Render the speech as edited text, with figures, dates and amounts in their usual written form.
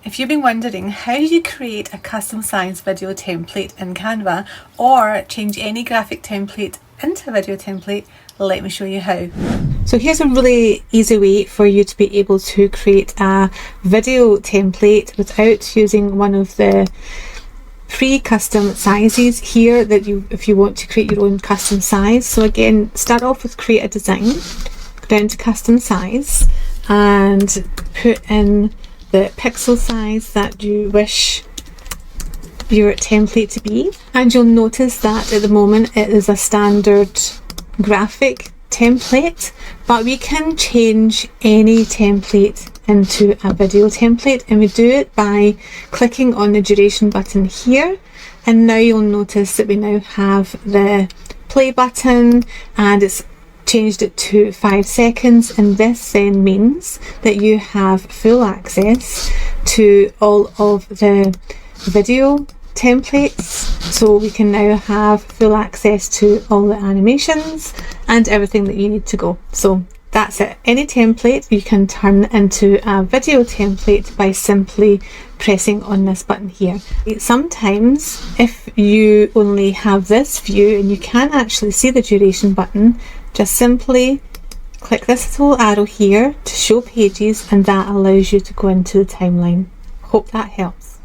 If you've been wondering how you create a custom size video template in Canva or change any graphic template into a video template, let me show you how. So here's a really easy way for you to be able to create a video template without using one of the pre-custom sizes here that if you want to create your own custom size. So again, start off with create a design, go down to custom size and put in the pixel size that you wish your template to be, and you'll notice that at the moment it is a standard graphic template, but we can change any template into a video template, and we do it by clicking on the duration button here. And now you'll notice that we now have the play button and it's changed it to 5 seconds, and this then means that you have full access to all of the video templates. So we can now have full access to all the animations and everything that you need to go. So that's it. Any template you can turn into a video template by simply pressing on this button here. Sometimes if you only have this view and you can't actually see the duration button, just simply click this little arrow here to show pages, and that allows you to go into the timeline. Hope that helps.